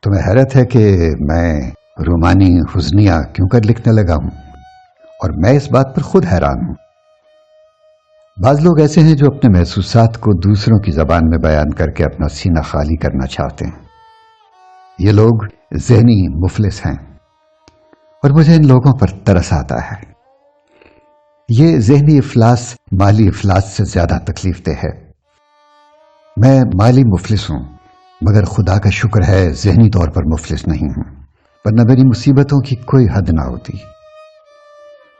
تمہیں حیرت ہے کہ میں رومانی حزنیہ کیوں کر لکھنے لگا ہوں، اور میں اس بات پر خود حیران ہوں۔ بعض لوگ ایسے ہیں جو اپنے محسوسات کو دوسروں کی زبان میں بیان کر کے اپنا سینہ خالی کرنا چاہتے ہیں۔ یہ لوگ ذہنی مفلس ہیں اور مجھے ان لوگوں پر ترس آتا ہے۔ یہ ذہنی افلاس مالی افلاس سے زیادہ تکلیف دہ ہے۔ میں مالی مفلس ہوں، مگر خدا کا شکر ہے ذہنی طور پر مفلس نہیں ہوں، ورنہ میری مصیبتوں کی کوئی حد نہ ہوتی۔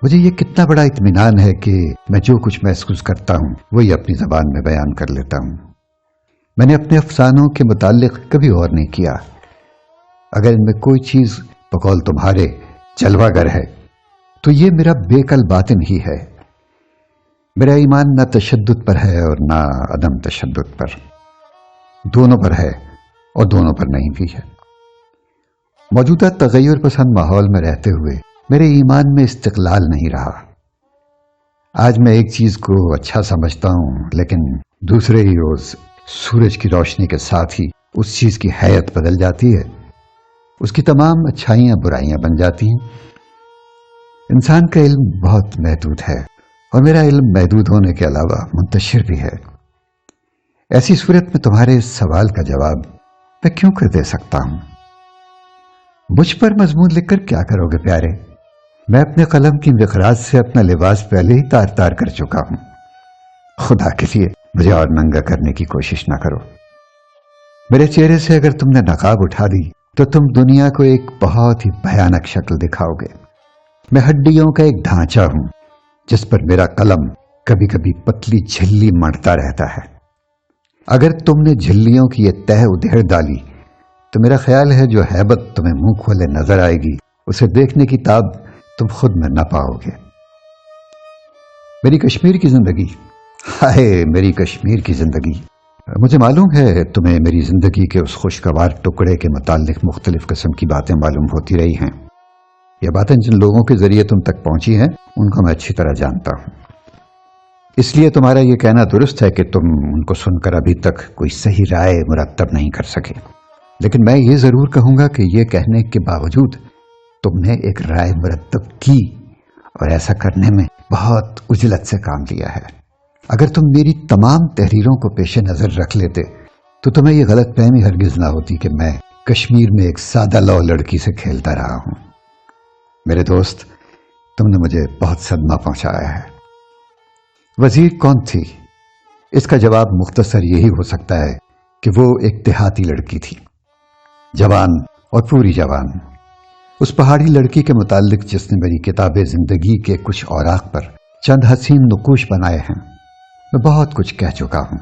مجھے یہ کتنا بڑا اطمینان ہے کہ میں جو کچھ محسوس کرتا ہوں وہی اپنی زبان میں بیان کر لیتا ہوں۔ میں نے اپنے افسانوں کے متعلق کبھی اور نہیں کیا۔ اگر ان میں کوئی چیز بقول تمہارے جلوہ گر ہے تو یہ میرا بے کل باطن ہی ہے۔ میرا ایمان نہ تشدد پر ہے اور نہ عدم تشدد پر، دونوں پر ہے اور دونوں پر نہیں بھی ہے۔ موجودہ تغیر پسند ماحول میں رہتے ہوئے میرے ایمان میں استقلال نہیں رہا۔ آج میں ایک چیز کو اچھا سمجھتا ہوں، لیکن دوسرے ہی روز سورج کی روشنی کے ساتھ ہی اس چیز کی حیت بدل جاتی ہے، اس کی تمام اچھائیاں برائیاں بن جاتی ہیں۔ انسان کا علم بہت محدود ہے اور میرا علم محدود ہونے کے علاوہ منتشر بھی ہے۔ ایسی صورت میں تمہارے اس سوال کا جواب میں کیوں کر دے سکتا ہوں؟ مجھ پر مضمون لکھ کر کیا کرو گے پیارے؟ میں اپنے قلم کی انقراض سے اپنا لباس پہلے ہی تار تار کر چکا ہوں۔ خدا کے لیے مجھے اور ننگا کرنے کی کوشش نہ کرو۔ میرے چہرے سے اگر تم نے نقاب اٹھا دی تو تم دنیا کو ایک بہت ہی بھیانک شکل دکھاؤ گے۔ میں ہڈیوں کا ایک ڈھانچہ ہوں جس پر میرا قلم کبھی کبھی پتلی جھلی مڑتا رہتا ہے۔ اگر تم نے جھلیوں کی یہ تہ ادھیڑ ڈالی تو میرا خیال ہے جو ہیبت تمہیں منہ کھولے نظر آئے گی اسے دیکھنے کی تاب تم خود میں نہ پاؤ گے۔ میری کشمیر کی زندگی، ہائے میری کشمیر کی زندگی! مجھے معلوم ہے تمہیں میری زندگی کے اس خوشگوار ٹکڑے کے متعلق مختلف قسم کی باتیں معلوم ہوتی رہی ہیں۔ یہ باتیں جن لوگوں کے ذریعے تم تک پہنچی ہیں ان کو میں اچھی طرح جانتا ہوں، اس لیے تمہارا یہ کہنا درست ہے کہ تم ان کو سن کر ابھی تک کوئی صحیح رائے مرتب نہیں کر سکے۔ لیکن میں یہ ضرور کہوں گا کہ یہ کہنے کے باوجود تم نے ایک رائے مرتب کی اور ایسا کرنے میں بہت عجلت سے کام لیا ہے۔ اگر تم میری تمام تحریروں کو پیش نظر رکھ لیتے تو تمہیں یہ غلط فہمی ہرگز نہ ہوتی کہ میں کشمیر میں ایک سادہ لو لڑکی سے کھیلتا رہا ہوں۔ میرے دوست، تم نے مجھے بہت صدمہ پہنچایا ہے۔ وزیر کون تھی؟ اس کا جواب مختصر یہی ہو سکتا ہے کہ وہ ایک دیہاتی لڑکی تھی، جوان اور پوری جوان۔ اس پہاڑی لڑکی کے متعلق جس نے میری کتاب زندگی کے کچھ اوراق پر چند حسین نقوش بنائے ہیں، میں بہت کچھ کہہ چکا ہوں۔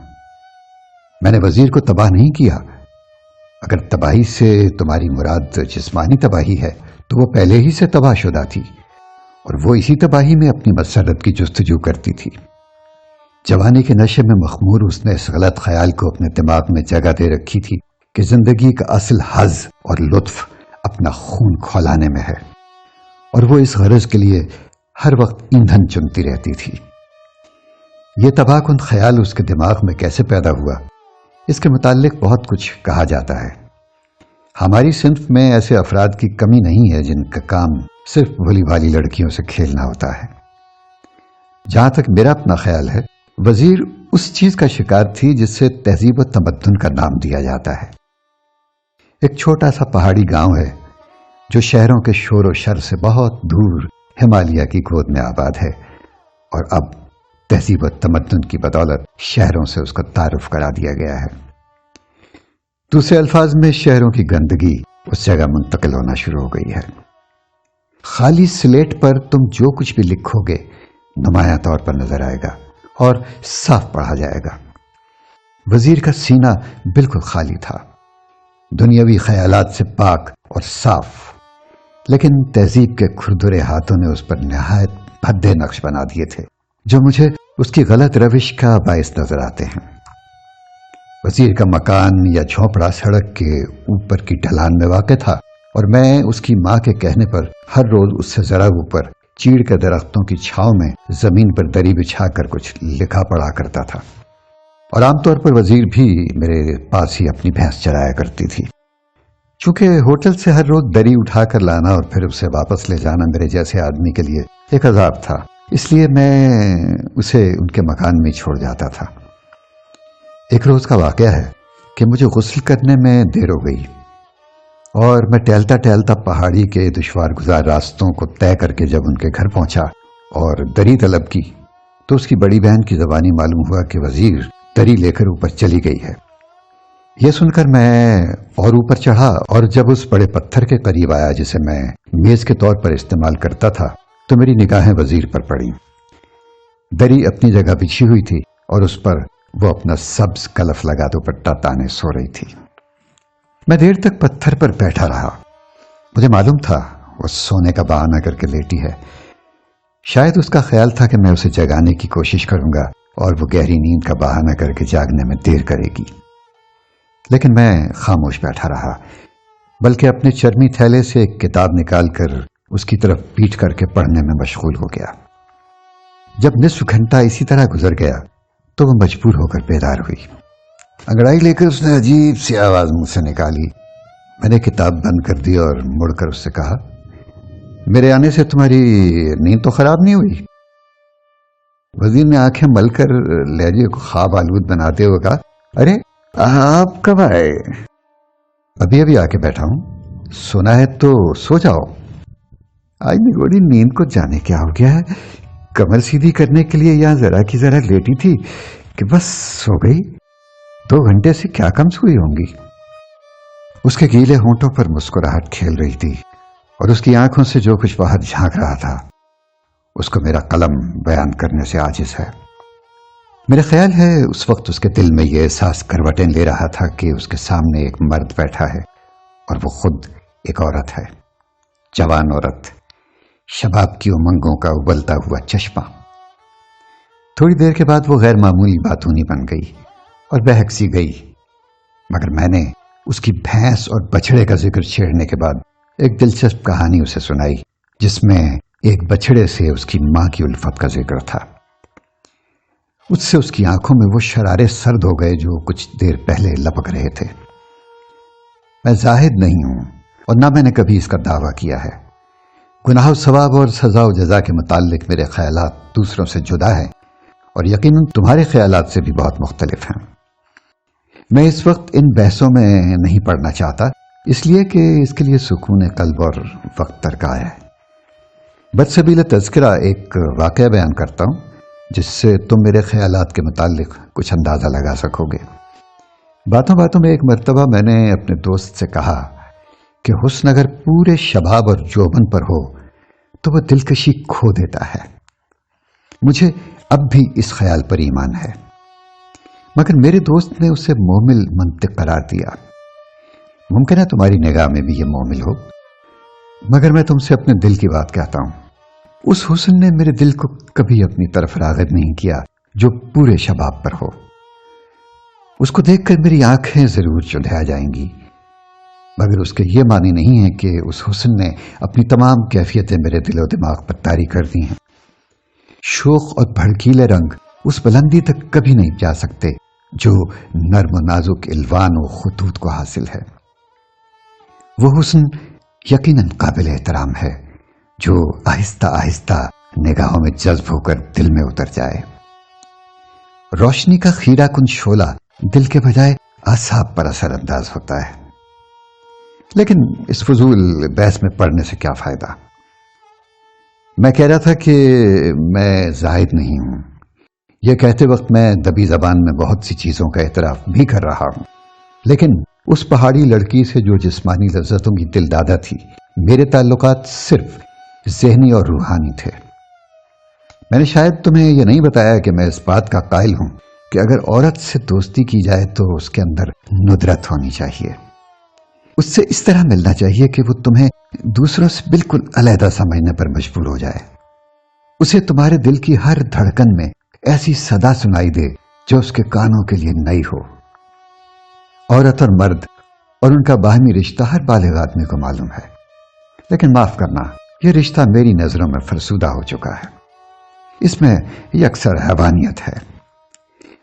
میں نے وزیر کو تباہ نہیں کیا۔ اگر تباہی سے تمہاری مراد جسمانی تباہی ہے تو وہ پہلے ہی سے تباہ شدہ تھی، اور وہ اسی تباہی میں اپنی مسرت کی جستجو کرتی تھی۔ جوانی کے نشے میں مخمور اس نے اس غلط خیال کو اپنے دماغ میں جگہ دے رکھی تھی کہ زندگی کا اصل حظ اور لطف اپنا خون کھولانے میں ہے، اور وہ اس غرض کے لیے ہر وقت ایندھن چنتی رہتی تھی۔ یہ تباہ کن خیال اس کے دماغ میں کیسے پیدا ہوا، اس کے متعلق بہت کچھ کہا جاتا ہے۔ ہماری صنف میں ایسے افراد کی کمی نہیں ہے جن کا کام صرف بھولی بھالی لڑکیوں سے کھیلنا ہوتا ہے۔ جہاں تک میرا اپنا خیال ہے، وزیر اس چیز کا شکار تھی جس سے تہذیب و تمدن کا نام دیا جاتا ہے۔ ایک چھوٹا سا پہاڑی گاؤں ہے جو شہروں کے شور و شر سے بہت دور ہمالیہ کی گود میں آباد ہے، اور اب تہذیب و تمدن کی بدولت شہروں سے اس کا تعارف کرا دیا گیا ہے۔ دوسرے الفاظ میں شہروں کی گندگی اس جگہ منتقل ہونا شروع ہو گئی ہے۔ خالی سلیٹ پر تم جو کچھ بھی لکھو گے نمایاں طور پر نظر آئے گا اور صاف پڑھا جائے گا۔ وزیر کا سینہ بالکل خالی تھا، دنیاوی خیالات سے پاک اور صاف، لیکن تہذیب کے کھردرے ہاتھوں نے اس پر نہایت بھدے نقش بنا دیے تھے جو مجھے اس کی غلط روش کا باعث نظر آتے ہیں۔ وزیر کا مکان یا جھونپڑا سڑک کے اوپر کی ڈھلان میں واقع تھا، اور میں اس کی ماں کے کہنے پر ہر روز اس سے ذرا اوپر چیڑ کے درختوں کی چھاؤں میں زمین پر دری بچھا کر کچھ لکھا پڑھا کرتا تھا، اور عام طور پر وزیر بھی میرے پاس ہی اپنی بھینس چرایا کرتی تھی۔ چونکہ ہوٹل سے ہر روز دری اٹھا کر لانا اور پھر اسے واپس لے جانا میرے جیسے آدمی کے لیے ایک عذاب تھا، اس لیے میں اسے ان کے مکان میں چھوڑ جاتا تھا۔ ایک روز کا واقعہ ہے کہ مجھے غسل کرنے میں دیر ہو گئی اور میں ٹہلتا ٹہلتا پہاڑی کے دشوار گزار راستوں کو طے کر کے جب ان کے گھر پہنچا اور دری طلب کی تو اس کی بڑی بہن کی زبانی معلوم ہوا کہ وزیر دری لے کر اوپر چلی گئی ہے۔ یہ سن کر میں اور اوپر چڑھا اور جب اس بڑے پتھر کے قریب آیا جسے میں میز کے طور پر استعمال کرتا تھا تو میری نگاہیں وزیر پر پڑیں۔ دری اپنی جگہ بچھی ہوئی تھی اور اس پر وہ اپنا سبز کلف لگا دوپٹہ تانے سو رہی تھی۔ میں دیر تک پتھر پر بیٹھا رہا۔ مجھے معلوم تھا وہ سونے کا بہانہ کر کے لیٹی ہے، شاید اس کا خیال تھا کہ میں اسے جگانے کی کوشش کروں گا اور وہ گہری نیند کا بہانہ کر کے جاگنے میں دیر کرے گی، لیکن میں خاموش بیٹھا رہا، بلکہ اپنے چرمی تھیلے سے ایک کتاب نکال کر اس کی طرف پیٹ کر کے پڑھنے میں مشغول ہو گیا۔ جب نصف گھنٹہ اسی طرح گزر گیا تو وہ مجبور ہو کر بیدار ہوئی۔ انگڑائی لے کر اس نے عجیب سی آواز منہ سے نکالی۔ میں نے کتاب بند کر دی اور مڑ کر اس سے کہا، میرے آنے سے تمہاری نیند تو خراب نہیں ہوئی؟ وزیر نے آنکھیں مل کر لہجے کو خواب آلود بناتے ہوئے کہا، ارے آپ کب آئے؟ ابھی ابھی آ کے بیٹھا ہوں، سونا ہے تو سو جاؤ۔ آج نگوڑی نیند کو جانے کیا ہو گیا ہے، کمر سیدھی کرنے کے لیے یہاں ذرا کی ذرا لیٹی تھی کہ بس سو گئی۔ 2 گھنٹے سے کیا کم سوئی ہوں گی؟ اس کے گیلے ہونٹوں پر مسکراہٹ کھیل رہی تھی اور اس کی آنکھوں سے جو کچھ باہر جھانک رہا تھا اس کو میرا قلم بیان کرنے سے عاجز ہے۔ میرا خیال ہے اس وقت اس کے دل میں یہ احساس کروٹیں لے رہا تھا کہ اس کے سامنے ایک مرد بیٹھا ہے اور وہ خود ایک عورت ہے، جوان عورت، شباب کی امنگوں کا ابلتا ہوا چشمہ۔ تھوڑی دیر کے بعد وہ غیر معمولی باتونی بن گئی اور بہک سی گئی، مگر میں نے اس کی بھینس اور بچھڑے کا ذکر چھیڑنے کے بعد ایک دلچسپ کہانی اسے سنائی جس میں ایک بچھڑے سے اس کی ماں کی الفت کا ذکر تھا۔ اس سے اس کی آنکھوں میں وہ شرارے سرد ہو گئے جو کچھ دیر پہلے لپک رہے تھے۔ میں زاہد نہیں ہوں اور نہ میں نے کبھی اس کا دعویٰ کیا ہے۔ گناہ و ثواب اور سزا و جزا کے متعلق میرے خیالات دوسروں سے جدا ہیں اور یقیناً تمہارے خیالات سے بھی بہت مختلف ہیں۔ میں اس وقت ان بحثوں میں نہیں پڑھنا چاہتا، اس لیے کہ اس کے لیے سکون قلب اور وقت درکار ہے۔ بدسبیل تذکرہ ایک واقعہ بیان کرتا ہوں جس سے تم میرے خیالات کے متعلق کچھ اندازہ لگا سکو گے۔ باتوں باتوں میں ایک مرتبہ میں نے اپنے دوست سے کہا کہ حسن اگر پورے شباب اور جوبن پر ہو تو وہ دلکشی کھو دیتا ہے۔ مجھے اب بھی اس خیال پر ایمان ہے، مگر میرے دوست نے اسے مومل منطق قرار دیا۔ ممکن ہے تمہاری نگاہ میں بھی یہ مومل ہو، مگر میں تم سے اپنے دل کی بات کہتا ہوں۔ اس حسن نے میرے دل کو کبھی اپنی طرف راغب نہیں کیا جو پورے شباب پر ہو۔ اس کو دیکھ کر میری آنکھیں ضرور چندھا جائیں گی، مگر اس کے یہ معنی نہیں ہے کہ اس حسن نے اپنی تمام کیفیتیں میرے دل و دماغ پر طاری کر دی ہیں۔ شوخ اور بھڑکیلے رنگ اس بلندی تک کبھی نہیں جا سکتے جو نرم و نازک الوان و خطوط کو حاصل ہے۔ وہ حسن یقیناً قابل احترام ہے جو آہستہ آہستہ نگاہوں میں جذب ہو کر دل میں اتر جائے۔ روشنی کا خیرہ کن شعلہ دل کے بجائے اعصاب پر اثر انداز ہوتا ہے، لیکن اس فضول بحث میں پڑھنے سے کیا فائدہ۔ میں کہہ رہا تھا کہ میں زاہد نہیں ہوں۔ یہ کہتے وقت میں دبی زبان میں بہت سی چیزوں کا اعتراف بھی کر رہا ہوں، لیکن اس پہاڑی لڑکی سے جو جسمانی لذتوں کی دل دادا تھی، میرے تعلقات صرف ذہنی اور روحانی تھے۔ میں نے شاید تمہیں یہ نہیں بتایا کہ میں اس بات کا قائل ہوں کہ اگر عورت سے دوستی کی جائے تو اس کے اندر ندرت ہونی چاہیے۔ اس سے اس طرح ملنا چاہیے کہ وہ تمہیں دوسروں سے بالکل علیحدہ سمجھنے پر مجبور ہو جائے۔ اسے تمہارے دل کی ہر دھڑکن میں ایسی صدا سنائی دے جو اس کے کانوں کے لیے نئی ہو۔ عورت اور مرد اور ان کا باہمی رشتہ ہر بالغ آدمی کو معلوم ہے، لیکن معاف کرنا، یہ رشتہ میری نظروں میں فرسودہ ہو چکا ہے۔ اس میں یکسر حیوانیت ہے۔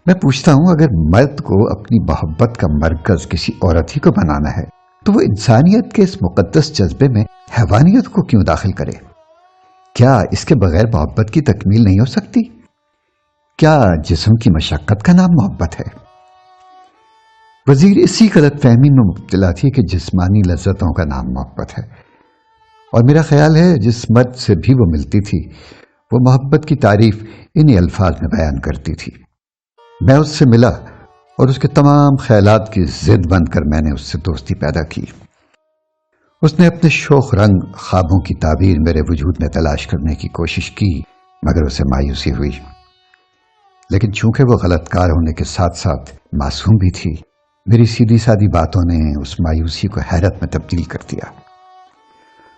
میں پوچھتا ہوں، اگر مرد کو اپنی محبت کا مرکز کسی عورت ہی کو بنانا ہے تو وہ انسانیت کے اس مقدس جذبے میں حیوانیت کو کیوں داخل کرے؟ کیا اس کے بغیر محبت کی تکمیل نہیں ہو سکتی؟ کیا جسم کی مشقت کا نام محبت ہے؟ وزیر اسی غلط فہمی میں مبتلا تھی کہ جسمانی لذتوں کا نام محبت ہے، اور میرا خیال ہے جس مرد سے بھی وہ ملتی تھی وہ محبت کی تعریف انہی الفاظ میں بیان کرتی تھی۔ میں اس سے ملا اور اس کے تمام خیالات کی ضد بند کر میں نے اس سے دوستی پیدا کی۔ اس نے اپنے شوخ رنگ خوابوں کی تعبیر میرے وجود میں تلاش کرنے کی کوشش کی، مگر اسے مایوسی ہوئی۔ لیکن چونکہ وہ غلط کار ہونے کے ساتھ ساتھ معصوم بھی تھی، میری سیدھی سادی باتوں نے اس مایوسی کو حیرت میں تبدیل کر دیا،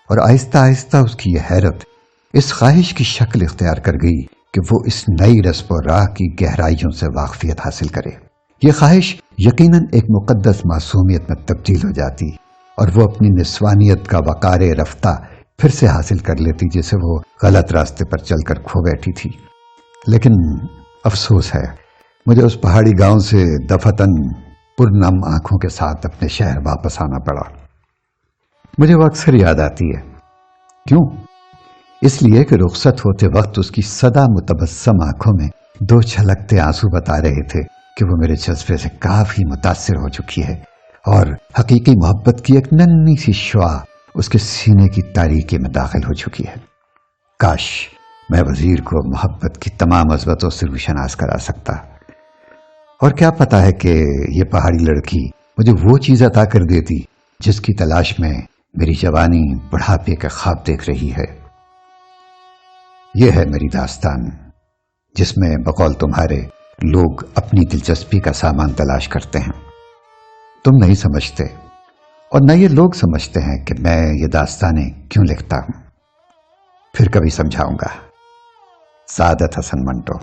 اور آہستہ آہستہ اس کی یہ حیرت اس خواہش کی شکل اختیار کر گئی کہ وہ اس نئی رسم و راہ کی گہرائیوں سے واقفیت حاصل کرے۔ یہ خواہش یقیناً ایک مقدس معصومیت میں تبدیل ہو جاتی اور وہ اپنی نسوانیت کا وقار رفتہ پھر سے حاصل کر لیتی جسے وہ غلط راستے پر چل کر کھو بیٹھی تھی۔ لیکن افسوس ہے مجھے اس پہاڑی گاؤں سے دفتن پرنم آنکھوں کے ساتھ اپنے شہر واپس آنا پڑا۔ مجھے وہ اکثر یاد آتی ہے۔ کیوں؟ اس لیے کہ رخصت ہوتے وقت اس کی سدا متبسم آنکھوں میں دو چھلکتے آنسو بتا رہے تھے کہ وہ میرے جذبے سے کافی متاثر ہو چکی ہے، اور حقیقی محبت کی ایک ننھی سی شعاع اس کے سینے کی تاریکی میں داخل ہو چکی ہے۔ کاش میں وزیر کو محبت کی تمام عظمتوں سے روشناس کرا سکتا، اور کیا پتا ہے کہ یہ پہاڑی لڑکی مجھے وہ چیز عطا کر دیتی جس کی تلاش میں میری جوانی بڑھاپے کا خواب دیکھ رہی ہے۔ یہ ہے میری داستان، جس میں بقول تمہارے لوگ اپنی دلچسپی کا سامان تلاش کرتے ہیں۔ تم نہیں سمجھتے، اور نہ یہ لوگ سمجھتے ہیں کہ میں یہ داستانیں کیوں لکھتا ہوں۔ پھر کبھی سمجھاؤں گا۔ سعادت حسن منٹو۔